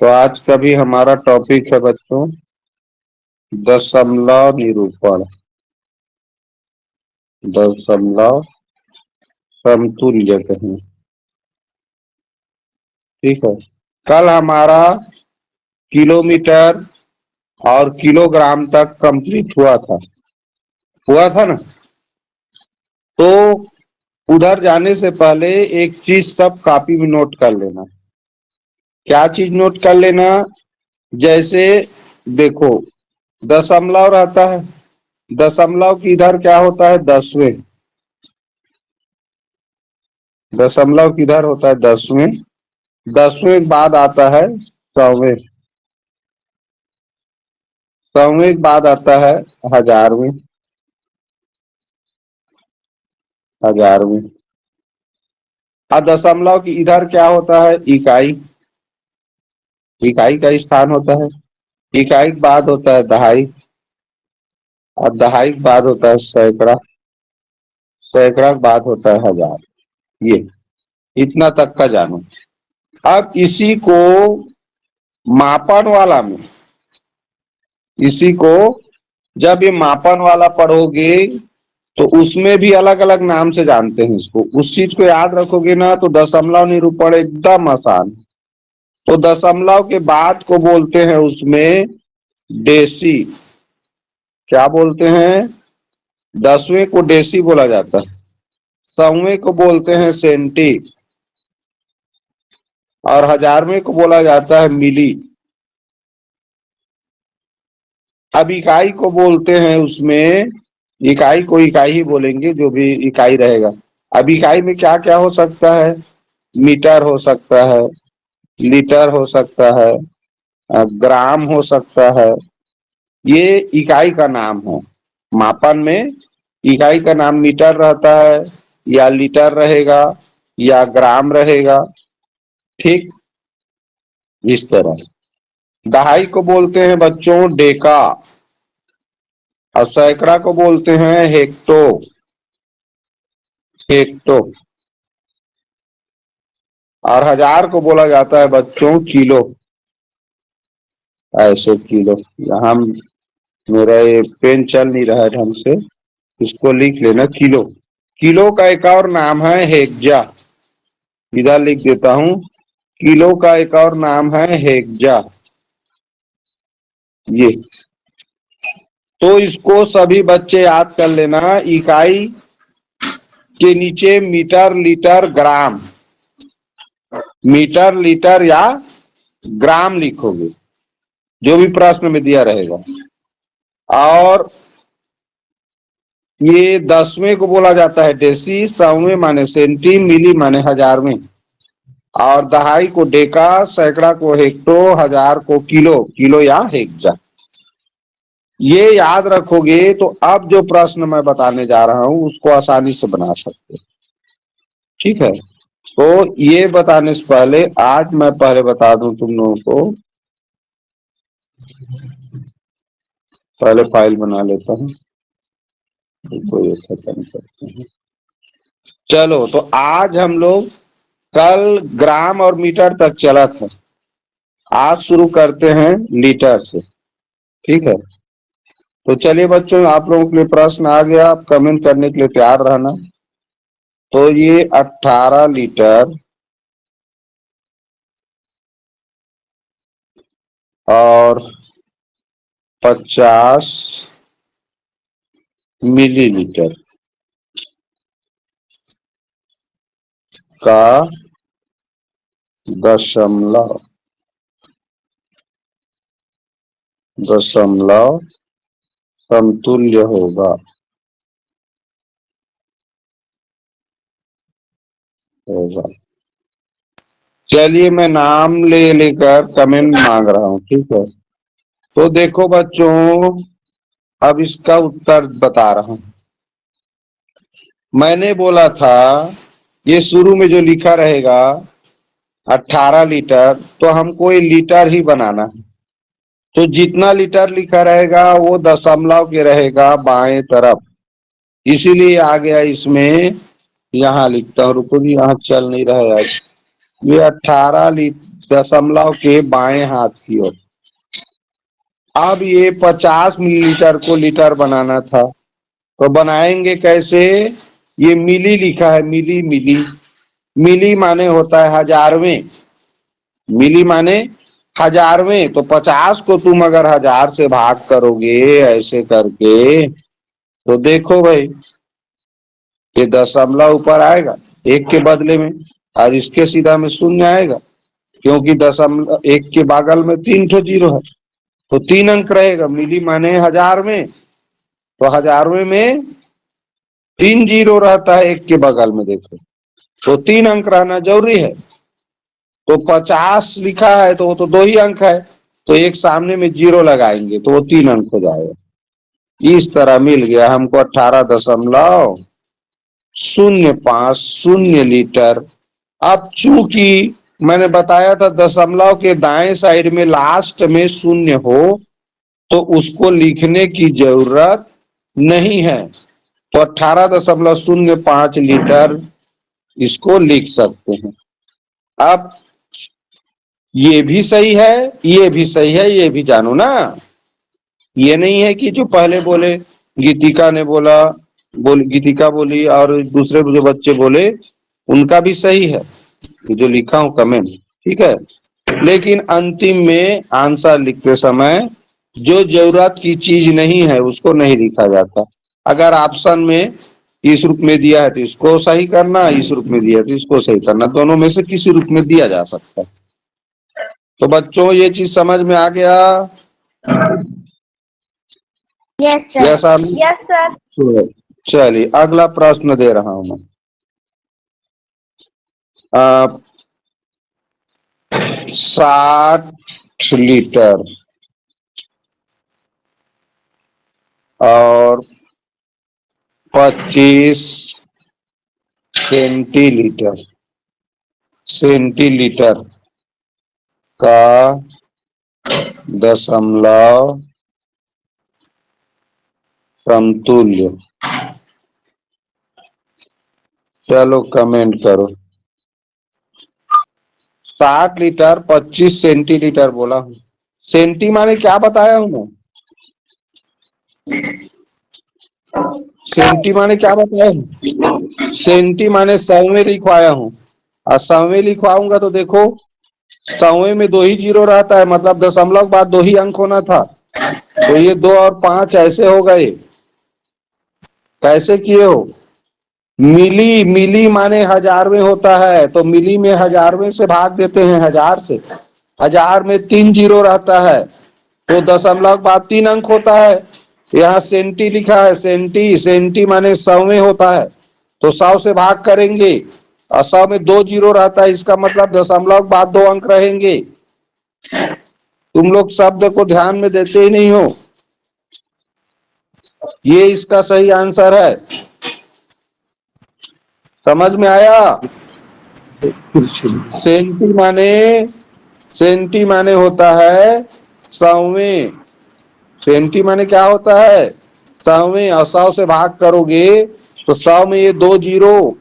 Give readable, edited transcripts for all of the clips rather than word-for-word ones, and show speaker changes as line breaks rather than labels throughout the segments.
तो आज का भी हमारा टॉपिक है बच्चों दशमलव निरूपण। दशमलव समतुल्य कहें। ठीक है। कल हमारा किलोमीटर और किलोग्राम तक कंप्लीट हुआ था ना। तो उधर जाने से पहले एक चीज सब कॉपी में नोट कर लेना। क्या चीज नोट कर लेना? जैसे देखो, दशमलव रहता है, दशमलव की इधर क्या होता है? दसवें। दशमलव किधर होता है? दसवें। दसवें के बाद आता है सौवें। सौवें के बाद आता है हजारवें। हजारवें। और दशमलव की इधर क्या होता है? इकाई। इकाई का स्थान होता है। इकाई के बाद होता है दहाई। और दहाई के बाद होता है सैकड़ा। सैकड़ा के बाद होता है हजार। ये इतना तक का जानो। अब इसी को मापन वाला में, इसी को जब ये मापन वाला पढ़ोगे तो उसमें भी अलग अलग नाम से जानते हैं इसको। उस चीज को याद रखोगे ना तो दशमलव निरूपण एकदम आसान। तो दशमलव के बाद को बोलते हैं उसमें डेसी। क्या बोलते हैं? दसवें को डेसी बोला जाता है। सौवें को बोलते हैं सेंटी। और हजारवें को बोला जाता है मिली। अब इकाई को बोलते हैं उसमें, इकाई को इकाई ही बोलेंगे, जो भी इकाई रहेगा। अब इकाई में क्या क्या हो सकता है? मीटर हो सकता है, लीटर हो सकता है, ग्राम हो सकता है। ये इकाई का नाम है। मापन में इकाई का नाम मीटर रहता है, या लीटर रहेगा, या ग्राम रहेगा। ठीक इस तरह। दहाई को बोलते हैं बच्चों डेका। और सैकड़ा को बोलते हैं हेक्टो। हेक्टो। और हजार को बोला जाता है बच्चों किलो। ऐसे किलो। यहाँ मेरा ये पेन चल नहीं रहा है ढंग से, इसको लिख लेना किलो। किलो का एक और नाम है हेक्जा। इधर लिख देता हूं, किलो का एक और नाम है हेक्जा। ये तो इसको सभी बच्चे याद कर लेना। इकाई के नीचे मीटर, लीटर, ग्राम, मीटर, लीटर या ग्राम लिखोगे, जो भी प्रश्न में दिया रहेगा। और ये दसवें को बोला जाता है डेसी, सौवें माने सेंटी, मिली माने हजारवें, और दहाई को डेका, सैकड़ा को हेक्टो, हजार को किलो, किलो या हेक्जा। ये याद रखोगे तो अब जो प्रश्न मैं बताने जा रहा हूं उसको आसानी से बना सकते हो। ठीक है। तो ये बताने से पहले आज मैं पहले बता दूं तुम लोगों को। पहले फाइल बना लेता हूं, इसको ये खत्म करते हैं। चलो, तो आज हम लोग कल ग्राम और मीटर तक चला था। आज शुरू करते हैं लीटर से। ठीक है। तो चलिए बच्चों, आप लोगों के लिए प्रश्न आ गया, आप कमेंट करने के लिए तैयार रहना। तो ये 18 लीटर और 50 मिलीलीटर का दशमलव दशमलव समतुल्य होगा। चलिए, मैं नाम ले लेकर कमेंट मांग रहा हूं। ठीक है। तो देखो बच्चों, अब इसका उत्तर बता रहा हूं। मैंने बोला था ये शुरू में जो लिखा रहेगा 18 लीटर, तो हमको ये लीटर ही बनाना है। तो जितना लीटर लिखा रहेगा वो दशमलव के रहेगा बाएं तरफ। इसीलिए आ गया इसमें। यहाँ लिखता हूँ, रुको जी, यहाँ चल नहीं रहा है आज। ये 18 दशमलव के बाएं हाथ की ओर। अब ये 50 मिलीलीटर को लीटर बनाना था, तो बनाएंगे कैसे? ये मिली लिखा है, मिली मिली। मिली माने होता है हजारवें, मिली माने हजारवें। तो 50 को तुम अगर 1000 से भाग करोगे ऐसे करके, तो देखो भाई ये दशमलव ऊपर आएगा एक के बदले में, और इसके सीधा में शून्य आएगा, क्योंकि दशमलव एक के बगल में 3 ठो जीरो है, तो 3 अंक रहेगा। मिली माने 1000 में, तो 1000वें में 3 जीरो रहता है एक के बगल में, देखो तो 3 अंक रहना जरूरी है। तो 50 लिखा है तो वो तो 2 ही अंक है, तो एक सामने में जीरो लगाएंगे तो वो 3 अंक हो जाएगा। इस तरह मिल गया हमको 18.050 लीटर। अब चूंकि मैंने बताया था दशमलव के दाएं साइड में लास्ट में शून्य हो, तो उसको लिखने की जरूरत नहीं है, तो 18.05 लीटर इसको लिख सकते हैं। अब ये भी सही है, ये भी सही है, ये भी जानो ना। ये नहीं है कि जो पहले बोले गीतिका ने गीतिका बोली और दूसरे जो बच्चे बोले उनका भी सही है, जो लिखा हूं कमेंट, ठीक है। लेकिन अंतिम में आंसर लिखते समय जो जरूरत की चीज नहीं है उसको नहीं लिखा जाता। अगर ऑप्शन में इस रूप में दिया है तो इसको सही करना, इस रूप में दिया है तो इसको सही करना, दोनों में से किसी रूप में दिया जा सकता है। तो बच्चों ये चीज समझ में आ गया?
Yes sir.
Yes sir. चलिए अगला प्रश्न दे रहा हूं मैं। 60 लीटर और 25 सेंटीलीटर का दशमलव समतुल्य। चलो कमेंट करो। 60 लीटर 25 सेंटीलीटर बोला हूं, सेंटी माने क्या बताया हूं मैं? सेंटी माने क्या बताया हूं? सेंटी माने 100वें लिखवाया हूं, और 100वें लिखवाऊंगा तो देखो 100वें में 2 ही जीरो रहता है, मतलब दशमलव के बाद 2 ही अंक होना था, तो ये 2 और 5 ऐसे हो गए। कैसे किए हो? मिली, मिली माने हजारवें होता है, तो मिली में हजारवें से भाग देते हैं 1000 से। 1000 में 3 जीरो रहता है, तो दशमलव के बाद 3 अंक होता है। यहाँ सेंटी लिखा है, सेंटी, सेंटी माने 100वें होता है, तो 100 से भाग करेंगे, और 100 में 2 जीरो रहता है, इसका मतलब दशमलव के बाद 2 अंक रहेंगे। तुम लोग शब्द को ध्यान में देते ही नहीं हो। ये इसका सही आंसर है, समझ में आया? सेंटी माने होता है 100वें। सेंटी माने क्या होता है? 100वें, और 100 से भाग करोगे तो 100 में ये 2 जीरो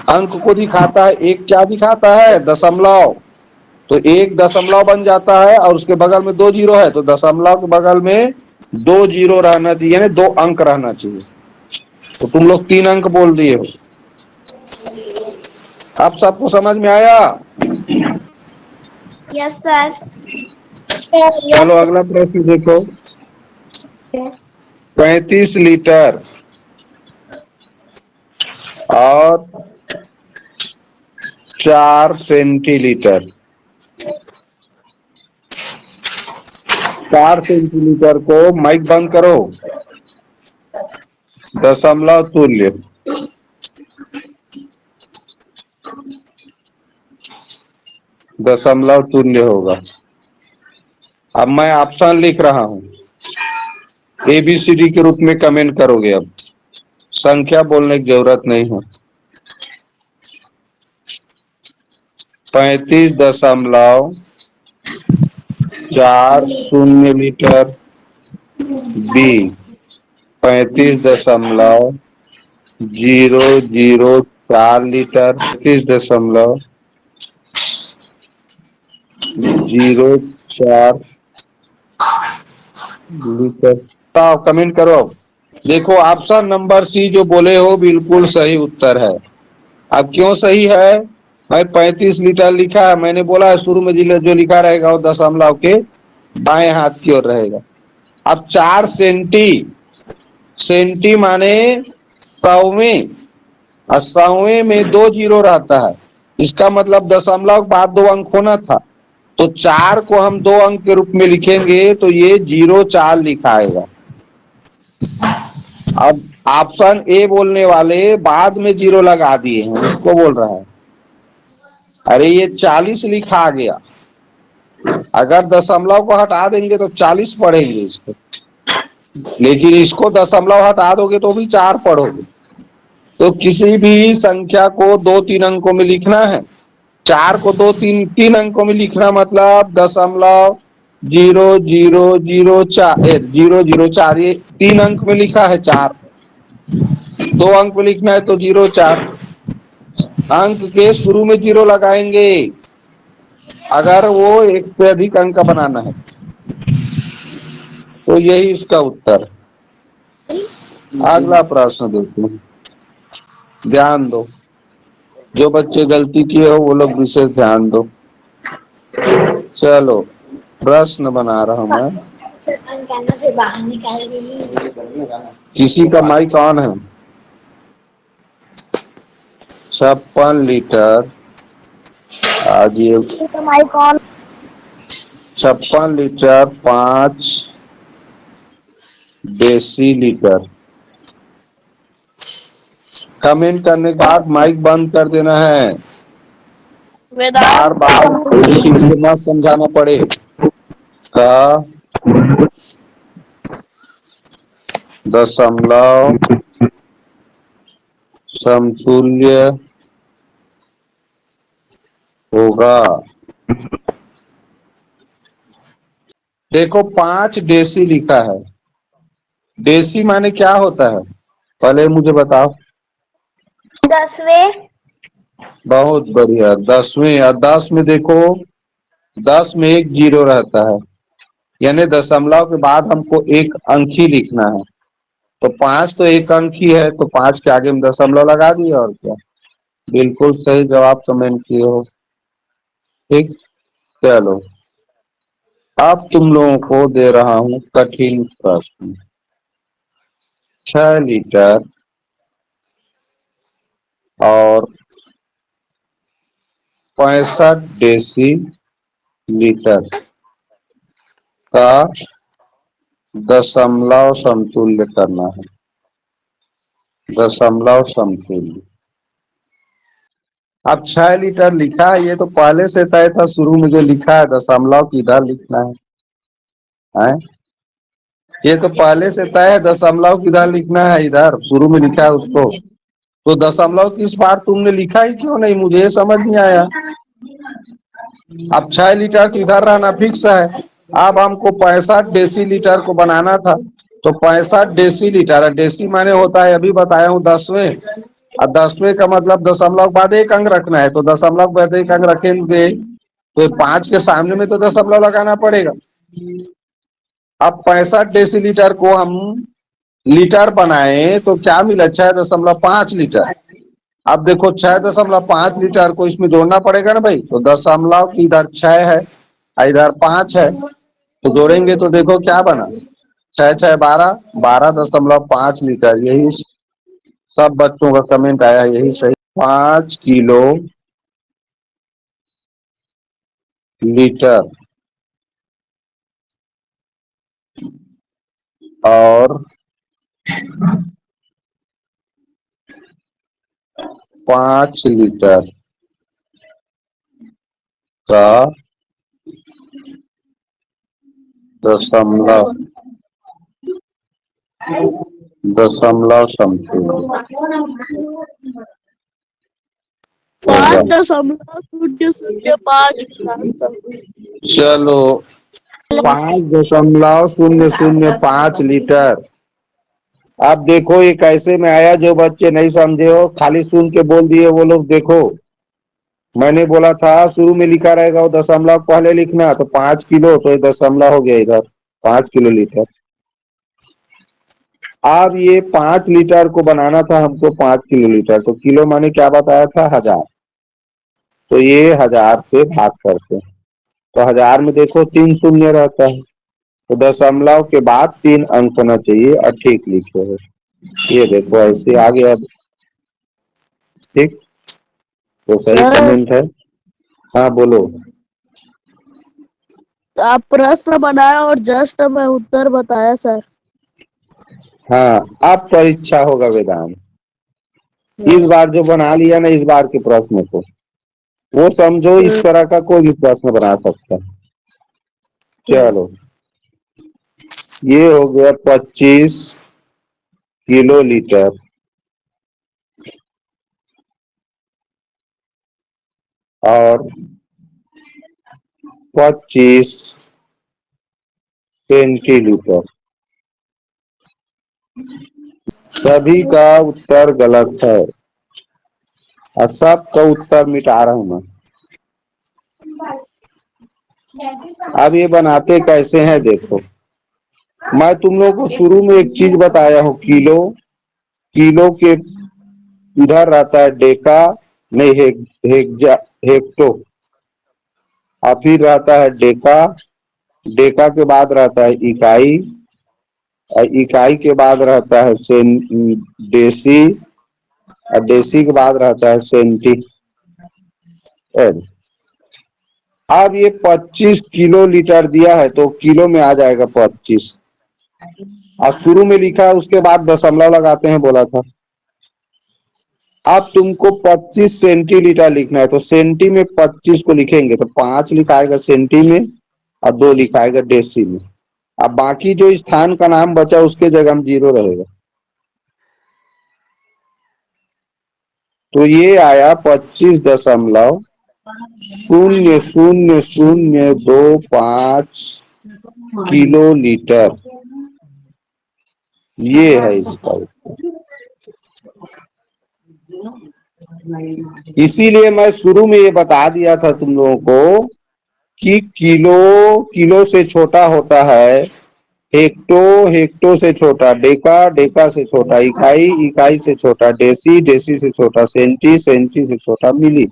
अंक को दिखाता है। एक क्या दिखाता है? दशमलव। तो एक दशमलव बन जाता है और उसके बगल में 2 जीरो है, तो दशमलव के बगल में 2 जीरो रहना चाहिए, यानी 2 अंक रहना चाहिए। तो तुम लोग 3 अंक बोल दिए हो। अब सबको समझ में आया?
Yes sir.
चलो अगला प्रश्न देखो। 35 लीटर और 4 सेंटीलीटर। 4 सेंटीलीटर को माइक बंद करो, दशमलव तुल्य। दशमलव तुल्य होगा। अब मैं ऑप्शन लिख रहा हूं, ABCD के रूप में कमेंट करोगे। अब संख्या बोलने की जरूरत नहीं है। 35.40 litre. B 35.004 litre. 35.0 0.4 litre. Comment करो। देखो ऑप्शन नंबर सी जो बोले हो बिल्कुल सही उत्तर है। अब क्यों सही है? भाई 35 लीटर लिखा है, मैंने बोला है शुरू में जो लिखा रहेगा वो दशमलव के बाएं हाथ की ओर रहेगा। अब 4 सेंटी, सेंटी माने सौवें, और सौवें में 2 जीरो रहता है, इसका मतलब दशमलव के बाद 2 अंक होना था, तो 4 को हम 2 अंक के रूप में लिखेंगे तो ये 0.4 लिखाएगा। अब ऑप्शन ए बोलने वाले बाद में 0 लगा दिए हैं, उसको बोल रहा है अरे ये 40 लिखा गया, अगर दशमलव को हटा देंगे तो 40 पढ़ेंगे इसको, लेकिन इसको दशमलव हटा दोगे तो भी 4 पढ़ोगे। तो किसी भी संख्या को 2-3 अंकों में लिखना है, 4 को 2-3 अंकों में लिखना मतलब दशमलव 0.004 ये 3 अंक में लिखा है, 4 2 अंक में लिखना है तो 0.4 अंक के शुरू में 0 लगाएंगे अगर वो एक से अधिक अंक का बनाना है। तो यही इसका उत्तर। अगला प्रश्न देखते हैं, ध्यान दो, जो बच्चे गलती किए हो वो लोग विशेष ध्यान दो। चलो प्रश्न बना रहा हूं मैं। किसी का माइक ऑन है? 56 लीटर, आज ये 56 लीटर 5 डेसीलीटर। कमेंट करने के बाद माइक बंद कर देना है, बार बार मत समझाना पड़े का दशमलव समतुल्य होगा। देखो 5 डेसी लिखा है, डेसी माने क्या होता है पहले मुझे बताओ।
10वें।
बहुत बढ़िया, 10वें। और 10 में देखो 10 में एक जीरो रहता है, यानी दशमलव के बाद हमको एक अंक ही लिखना है, तो 5 तो एक अंक ही है, तो 5 के आगे में दशमलव लगा दिए और क्या। बिल्कुल सही जवाब कमेंट किए हो। ठीक, चलो अब तुम लोगों को दे रहा हूं कठिन प्रश्न। 6 लीटर और 65 डेसी लीटर का दशमलव समतुल्य करना है। दशमलव समतुल्य। अब 6 लीटर लिखा है, ये तो पहले से तय था, शुरू में जो लिखा है दशमलव किधर लिखना है? ये तो पहले से तय है, दशमलव किधर लिखना है, इधर शुरू में लिखा है उसको, तो दशमलव किस बार तुमने लिखा ही क्यों नहीं, मुझे ये समझ नहीं आया। अब 6 लीटर तो इधर रहना फिक्स है, अब हमको 65 डेसीलीटर को बनाना था, तो 65 डेसीलीटर, डेसी माने होता है अभी बताया हूँ 10वें, और 10वें का मतलब दशमलव बाद एक अंक रखना है, तो दशमलव बाद एक अंक रखेंगे तो 5 के सामने में तो दशमलव लगाना पड़ेगा। अब 65 डेसीलीटर को हम लीटर बनाए तो क्या मिला, 6.5 लीटर। अब देखो 6.5 लीटर को इसमें जोड़ना पड़ेगा ना भाई, तो दशमलव इधर 6 है इधर 5 है, तो जोड़ेंगे तो देखो क्या बना, 6 6 12, 12.5 लीटर। यही सब बच्चों का कमेंट आया, यही सही। 5 किलो लीटर और 5 लीटर का दशमलव समतुल्य
5.005
चलो 5.005 लीटर। अब देखो ये कैसे में आया, जो बच्चे नहीं समझे हो खाली सुन के बोल दिए वो लोग देखो, मैंने बोला था शुरू में लिखा रहेगा वो दशमलव पहले लिखना, तो 5 किलो, तो ये दशमलव हो गया इधर 5 किलो लीटर। अब ये 5 लीटर को बनाना था हमको 5 किलो लीटर, तो किलो मैंने क्या बताया था 1000, तो ये 1000 से भाग करते हैं, तो 1000 में देखो 3 शून्य रहता है, तो दशमलव के बाद 3 अंक होना चाहिए और ठीक लिखे हो। ये देखो ऐसे आ गया, ठीक, तो सही
सर
कमेंट है। हाँ बोलो।
आप प्रश्न बनाया और जस्ट मैं उत्तर बताया सर।
हाँ अब परीक्षा होगा वेदांत, इस बार जो बना लिया ना इस बार के प्रश्न को, वो समझो इस तरह का कोई भी प्रश्न बना सकता है। चलो ये हो गया 25 किलो लीटर और 25 सेंटीलीटर। सभी का उत्तर गलत है और सबका उत्तर मिटा रहा हूं मैं। अब ये बनाते कैसे हैं देखो, मैं तुम लोग को शुरू में एक चीज बताया हूँ, किलो, किलो के इधर रहता है डेका, नहीं हेक्टो, और फिर रहता है डेका, डेका के बाद रहता है इकाई, और इकाई के बाद रहता है देसी, और देसी के बाद रहता है सेंटी। अब ये 25 किलो लीटर दिया है तो किलो में आ जाएगा 25, अब शुरू में लिखा है उसके बाद दशमलव लगाते हैं बोला था। अब तुमको 25 सेंटीलीटर लिखना है, तो सेंटी में 25 को लिखेंगे तो 5 लिखाएगा सेंटी में और 2 लिखाएगा डेसी में। अब बाकी जो स्थान का नाम बचा उसके जगह में 0 रहेगा, तो ये आया 25.000025 किलो लीटर, ये है इसका उत्तर। इसीलिए मैं शुरू में ये बता दिया था तुम लोगों को कि किलो, किलो से छोटा होता है हेक्टो, हेक्टो से छोटा डेका, डेका से छोटा इकाई, इकाई से छोटा डेसी, डेसी से छोटा सेंटी, सेंटी से छोटा मिली।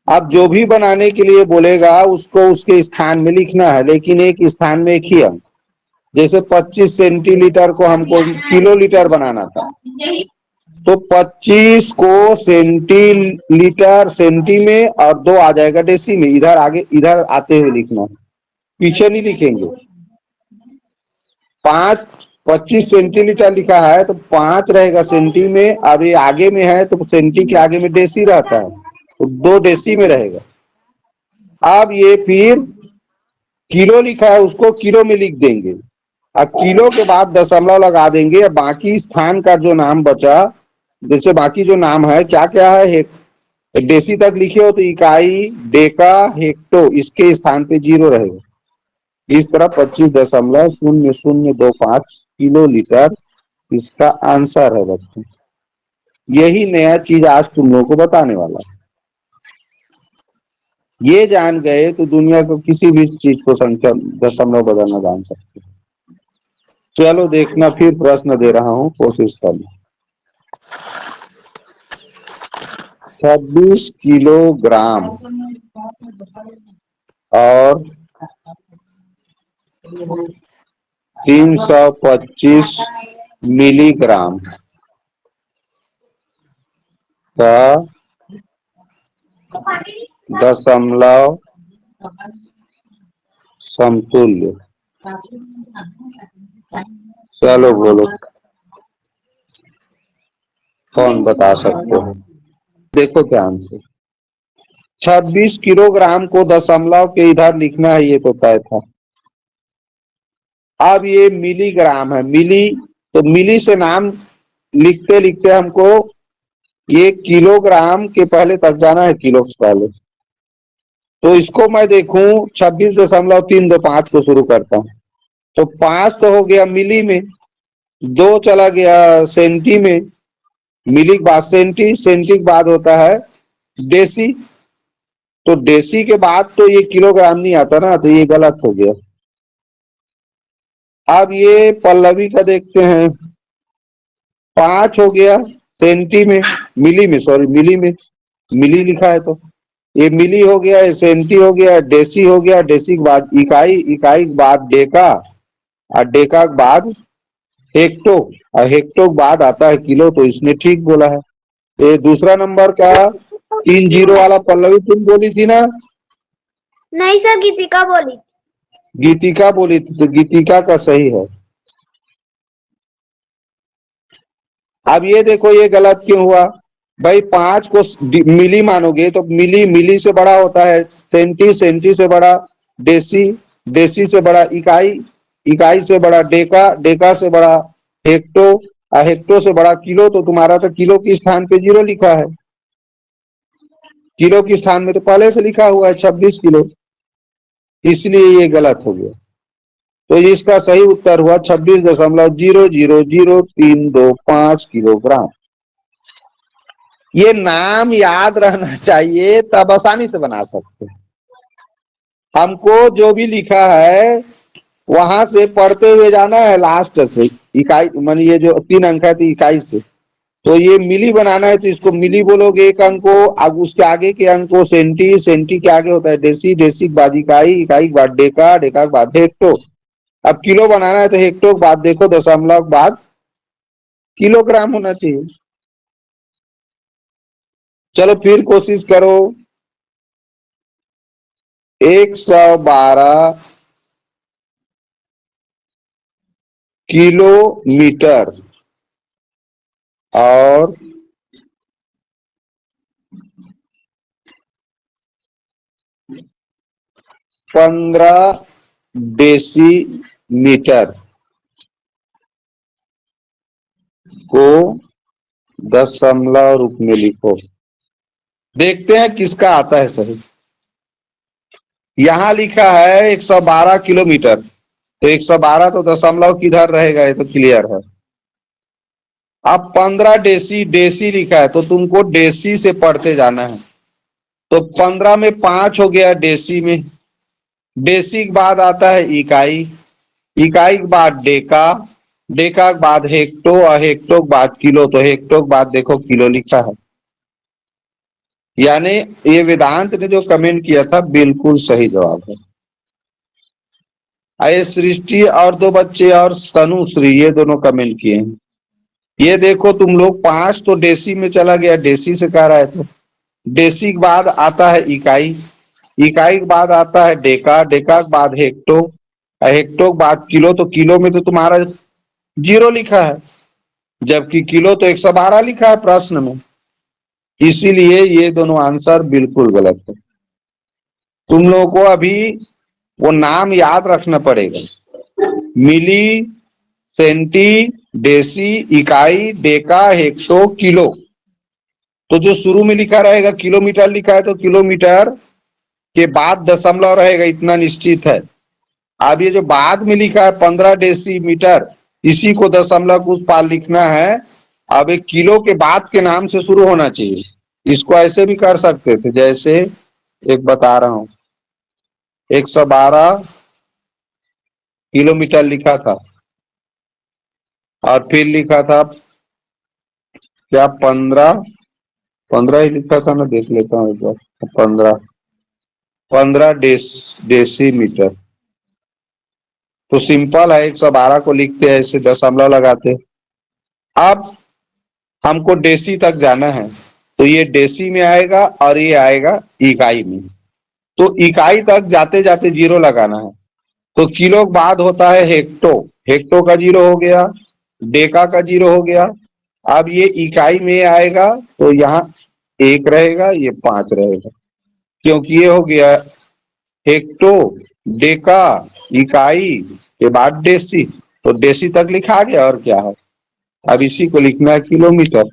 अब जो भी बनाने के लिए बोलेगा उसको उसके स्थान में लिखना है, लेकिन एक स्थान में एक ही अंक। जैसे 25 सेंटीलीटर को हमको किलो लीटर बनाना था, तो 25 को सेंटीलीटर सेंटी में और 2 आ जाएगा डेसी में, इधर आगे इधर आते हुए लिखना, पीछे नहीं लिखेंगे। 25 सेंटीलीटर लिखा है तो 5 रहेगा सेंटी में, अब ये आगे में है तो सेंटी के आगे में डेसी रहता है तो 2 डेसी में रहेगा। अब ये फिर किलो लिखा है उसको किलो में लिख देंगे, और किलो के बाद दशमलव लगा देंगे, बाकी स्थान का जो नाम बचा, जैसे बाकी जो नाम है क्या क्या है, डेसी तक लिखे हो तो इकाई, डेका, हेक्टो, इसके स्थान पे 0 रहेगा। इस तरह 25.0025 किलो लीटर इसका आंसर है बच्चों। यही नया चीज आज तुम लोगों को बताने वाला है। ये जान गए तो दुनिया को किसी भी चीज को संख्या दशमलव बदलना जान सकते। चलो देखना फिर प्रश्न दे रहा हूं, कोशिश करना। 26 किलोग्राम और 325 मिलीग्राम का दशमलव समतुल्य। चलो बोलो कौन बता सकते हो, देखो ध्यान से। 26 किलोग्राम को दशमलव के इधर लिखना है, ये तो तय था। अब ये मिलीग्राम है, मिली, तो मिली से नाम लिखते लिखते हमको ये किलोग्राम के पहले तक जाना है, किलो से पहले। तो इसको मैं देखूं 26.325 को शुरू करता हूं, तो 5 तो हो गया मिली में, 2 चला गया सेंटी में, मिली के बाद सेंटी, सेंटी के बाद होता है डेसी, तो डेसी के बाद तो ये किलोग्राम नहीं आता ना, तो ये गलत हो गया। अब ये पल्लवी का देखते हैं। 5 हो गया सेंटी में, मिली में, सॉरी मिली में, मिली लिखा है तो ये मिली हो गया, ये सेंटी हो गया, डेसी हो गया, डेसी के बाद इकाई, इकाई के बाद डेका, और डेका के बाद हेक्टो, और हेक्टो के बाद आता है किलो, तो इसने ठीक बोला है। ये दूसरा नंबर का 3 जीरो वाला पल्लवी तुम बोली थी ना?
नहीं सर, गीतिका बोली।
गीतिका बोली थी, तो गीतिका का सही है। अब ये देखो ये गलत क्यों हुआ भाई, 5 को मिली मानोगे तो मिली, मिली से बड़ा होता है सेंटी, सेंटी से बड़ा डेसी, डेसी से बड़ा इकाई, इकाई से बड़ा डेका, डेका से बड़ा हेक्टो, और हेक्टो से बड़ा किलो। तो तुम्हारा तो किलो के स्थान पे 0 लिखा है, किलो के स्थान में तो पहले से लिखा हुआ है 26 किलो, इसलिए ये गलत हो गया। तो इसका सही उत्तर हुआ 26.0000325 किलोग्राम। ये नाम याद रहना चाहिए, तब आसानी से बना सकते हैं। हमको जो भी लिखा है वहां से पढ़ते हुए जाना है, लास्ट से इकाई, मान ये जो 3 अंक है तो इकाई से, तो ये मिली बनाना है, तो इसको मिली बोलोगे एक अंक को, अब उसके आगे के अंक को सेंटी, सेंटी के आगे होता है डेसी, डेसी के बाद इकाई, इकाई के बाद डेका, डेका के बाद हेक्टो। अब किलो बनाना है तो हेक्टो के बाद देखो दशमलव के बाद किलोग्राम होना चाहिए। चलो फिर कोशिश करो। 112 किलोमीटर और 15 डेसीमीटर को दशमलव रूप में लिखो। देखते हैं किसका आता है सही। यहां लिखा है 112 किलोमीटर, तो 112 तो दशमलव किधर रहेगा, ये तो क्लियर है। अब 15 डेसी, डेसी लिखा है तो तुमको डेसी से पढ़ते जाना है। तो 15 में 5 हो गया डेसी में, डेसी के बाद आता है इकाई, इकाई के बाद डेका, डेका के बाद हेक्टो, और हेक्टो के बाद किलो, तो हेक्टो के बाद देखो किलो लिखा है। यानी ये वेदांत ने जो कमेंट किया था बिल्कुल सही जवाब है। आए सृष्टि और 2 बच्चे और तनुश्री, ये दोनों कमेंट किए हैं। ये देखो तुम लोग 5 तो डेसी में चला गया, डेसी से कह रहा है, तो डेसी के बाद आता है इकाई, इकाई के बाद आता है डेका, डेका के बाद हेक्टो, हेक्टो के बाद किलो, तो किलो में तो तुम्हारा 0 लिखा है, जबकि किलो तो 112 लिखा है प्रश्न में, इसीलिए ये दोनों आंसर बिल्कुल गलत है। तुम लोगों को अभी वो नाम याद रखना पड़ेगा, मिली, सेंटी, डेसी, इकाई, डेका, हेक्टो, किलो। तो जो शुरू में लिखा रहेगा किलोमीटर लिखा है तो किलोमीटर के बाद दशमलव रहेगा, इतना निश्चित है। अब ये जो बाद में लिखा है 15 डेसीमीटर, इसी को दशमलव उस पार लिखना है। अब एक किलो के बाद के नाम से शुरू होना चाहिए। इसको ऐसे भी कर सकते थे, जैसे एक बता रहा हूं, 112 किलोमीटर लिखा था और फिर लिखा था क्या 15, 15 ही लिखा था ना, देख लेता हूँ एक बार। 15 डेसीमीटर, तो सिंपल है, 112 को लिखते हैं ऐसे दशमलव लगाते। अब हमको डेसी तक जाना है, तो ये डेसी में आएगा और ये आएगा इकाई में, तो इकाई तक जाते जाते 0 लगाना है। तो किलो के बाद होता है हेक्टो, हेक्टो का 0 हो गया, डेका का 0 हो गया। अब ये इकाई में आएगा तो यहाँ 1 रहेगा, ये 5 रहेगा, क्योंकि ये हो गया हेक्टो, डेका, इकाई के बाद डेसी, तो डेसी तक लिखा गया और क्या है। अब इसी को लिखना है किलोमीटर,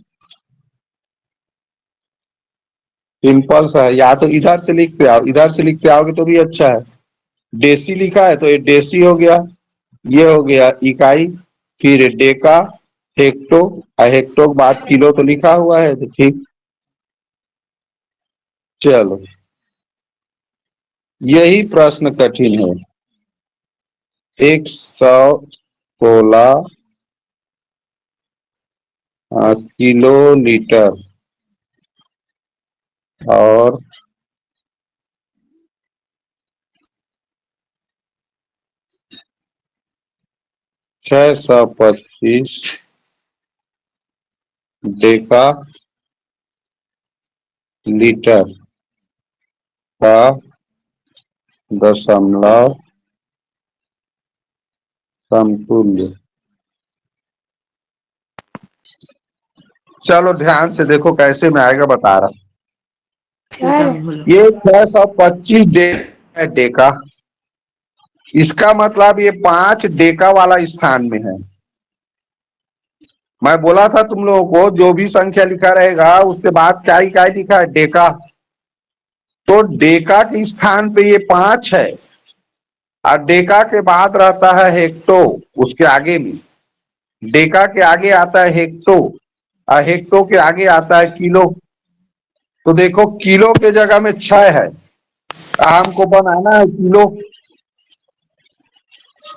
सिंपल सा है। या तो इधर से लिखते आओ, इधर से लिखते आओगे तो भी अच्छा है। डेसी लिखा है तो ये डेसी हो गया, ये हो गया इकाई, फिर डेका, हेक्टो, और हेक्टो के बाद किलो तो लिखा हुआ है, तो ठीक। चलो, यही प्रश्न कठिन है। 116 किलोलीटर और 625 डेका लीटर का दशमलव समतुल्य। चलो ध्यान से देखो कैसे में आएगा, बता रहा। ये 625 डेका, इसका मतलब ये 5 डेका वाला स्थान में है। मैं बोला था तुम लोगों को जो भी संख्या लिखा रहेगा उसके बाद क्या इकाई लिखा है, डेका। तो डेका के स्थान पे ये 5 है और डेका के बाद रहता है हेक्टो, उसके आगे में डेका के आगे आता है हेक्टो और हेक्टो के आगे आता है किलो। तो देखो किलो के जगह में 6 है, हमको बनाना है किलो।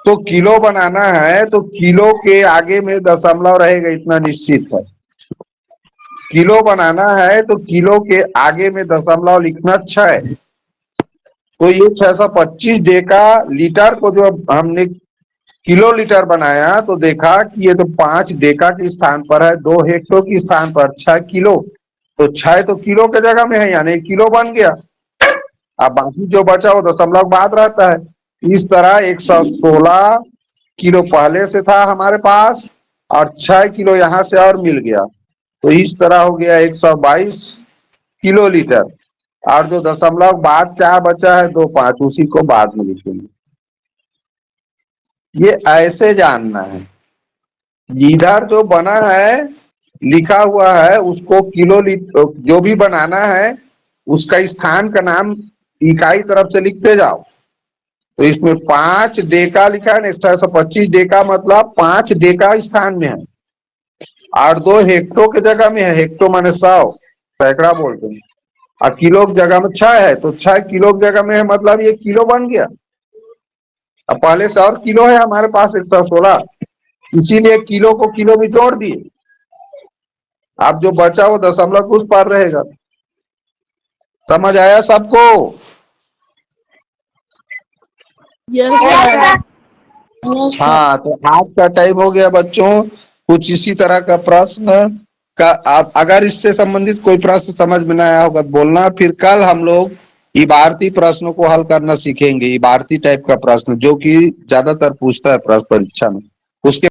तो किलो बनाना है तो किलो के आगे में दशमलव रहेगा, इतना निश्चित है। किलो बनाना है तो किलो के आगे में दशमलव लिखना 6। तो ये 625 डेका लीटर को जो हमने किलो लीटर बनाया तो देखा कि ये तो 5 डेका के स्थान पर है, 2 हेक्टो के स्थान पर 6 किलो। तो 6 तो किलो के जगह में है, यानी किलो बन गया। अब बाकी जो बचा वो दशमलव बाद रहता है। इस तरह 116 किलो पहले से था हमारे पास और 6 किलो यहाँ से और मिल गया, तो इस तरह हो गया 122 किलो लीटर। और जो दशमलव बाद क्या बचा है 25, उसी को बाद में लिखेंगे। ये ऐसे जानना है, इधर जो बना है लिखा हुआ है उसको किलो जो भी बनाना है उसका स्थान का नाम इकाई तरफ से लिखते जाओ। तो इसमें 5 डेका लिखा है ना, 625 डेका मतलब 5 डेका स्थान में है और 2 हेक्टो के जगह में है। हेक्टो माने 100, सैकड़ा बोलते हैं। और किलो की जगह में 6 है, तो 6 किलो की जगह में है, मतलब ये किलो बन गया। अब पहले से और किलो है हमारे पास 116, इसीलिए किलो को किलो में जोड़ दिए। अब जो बचा वो दशमलव उस पर रहेगा। समझ आया सबको?
Yes sir.
हाँ, तो आज का टाइम हो गया बच्चों। कुछ इसी तरह का प्रश्न का आप अगर इससे संबंधित कोई प्रश्न समझ में ना आया होगा तो बोलना। फिर कल हम लोग इबारती प्रश्नों को हल करना सीखेंगे, इबारती टाइप का प्रश्न जो कि ज्यादातर पूछता है प्रश्न परीक्षा में, उसके